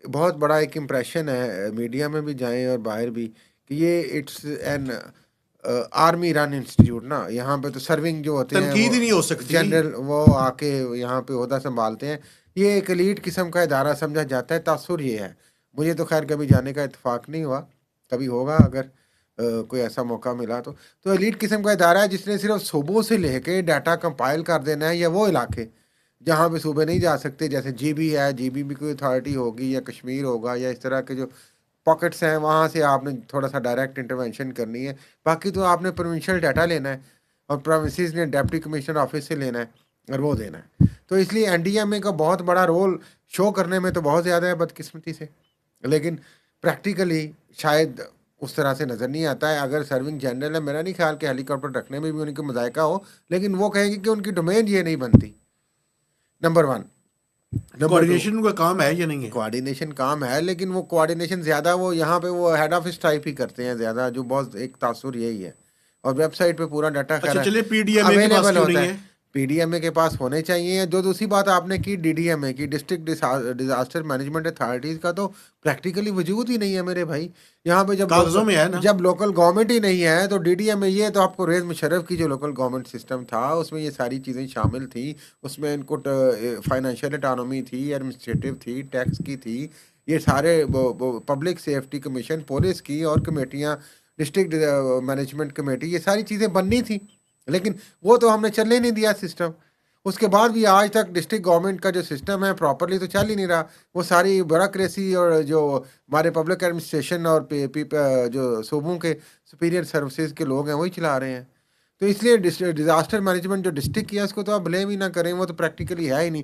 बहुत बड़ा एक इम्प्रेशन है, मीडिया में भी जाएँ और बाहर भी, कि ये it's an army run institute ना, यहाँ पे तो सर्विंग जो होते हैं वो तनकीद ही नहीं हो सकती। जनरल वो आके यहाँ पे ओहदा सँभालते हैं। ये एक एलीट किस्म का इदारा समझा जाता है, तासुर ये है। मुझे तो ख़ैर कभी जाने का इत्तेफ़ाक नहीं हुआ, कभी होगा अगर कोई ऐसा मौका मिला तो। तो एलीट किस्म का इदारा है जिसने सिर्फ़ सूबों से लेके डाटा कंपाइल कर देना है, या वो इलाके जहाँ पे सूबे नहीं जा सकते, जैसे जीबी है, जीबी भी कोई अथॉरिटी होगी, या कश्मीर होगा, या इस तरह के जो पॉकेट्स हैं, वहाँ से आपने थोड़ा-सा डायरेक्ट इंटरवेंशन करनी है। बाकी तो आपने प्रोविंशियल डाटा लेना है, और प्रोविंसेस ने डिप्टी कमिश्नर ऑफिस से लेना है और वो देना है। तो इसलिए एनडीएमए का बहुत बड़ा रोल शो करने में तो बहुत ज़्यादा है बदकिस्मती से, लेकिन प्रैक्टिकली शायद उस तरह से नज़र नहीं आता है। अगर सर्विंग जनरल है, मेरा नहीं ख्याल कि हेलीकॉप्टर रखने में भी उनकी मज़ायका हो, लेकिन वो कहेगी कि उनकी डोमेन ये नहीं बनती, नंबर 1। नंबर 2, कोऑर्डिनेशन का काम है या नहीं है? कोऑर्डिनेशन काम है, लेकिन वो कोऑर्डिनेशन ज़्यादा वो यहाँ पे वो हेड ऑफिस टाइप ही करते हैं ज़्यादा, जो बहुत एक तासुर यही है। और वेबसाइट पे पूरा डाटा अच्छा खैर चलिए, पीडीएमए के पास अवेलेबल क्यों होता नहीं है। है? पीडीएमए के पास होने चाहिए। जो दूसरी बात आपने की डीडीएमए की, डिस्ट्रिक्ट डिजास्टर मैनेजमेंट अथॉरिटीज़ का तो प्रैक्टिकली वजूद ही नहीं है मेरे भाई। यहाँ पे कागजों में है ना। जब लोकल गवर्नमेंट ही नहीं है तो डीडीएमए, ये तो आपको रेज मुशर्रफ की जो लोकल गवर्नमेंट सिस्टम था उसमें ये सारी चीज़ें शामिल थी। उसमें इनको फाइनेंशियल इकोनॉमी थी, एडमिनिस्ट्रेटिव थी, टैक्स की थी, ये सारे पब्लिक सेफ्टी कमीशन, पुलिस की और कमेटियाँ, डिस्ट्रिक्ट मैनेजमेंट कमेटी, ये सारी चीज़ें बननी थी, लेकिन वो तो हमने चलने नहीं दिया सिस्टम। उसके बाद भी आज तक डिस्ट्रिक्ट गवर्नमेंट का जो सिस्टम है प्रॉपर्ली तो चल ही नहीं रहा। वो सारी ब्यूरोक्रेसी और जो हमारे पब्लिक एडमिनिस्ट्रेशन और जो सूबों के सुपीरियर सर्विसेज के लोग हैं वही चला रहे हैं। तो इसलिए डिज़ास्टर मैनेजमेंट जो डिस्ट्रिक्ट की है उसको तो आप ब्लेम ही ना करें, वो तो प्रैक्टिकली है ही नहीं।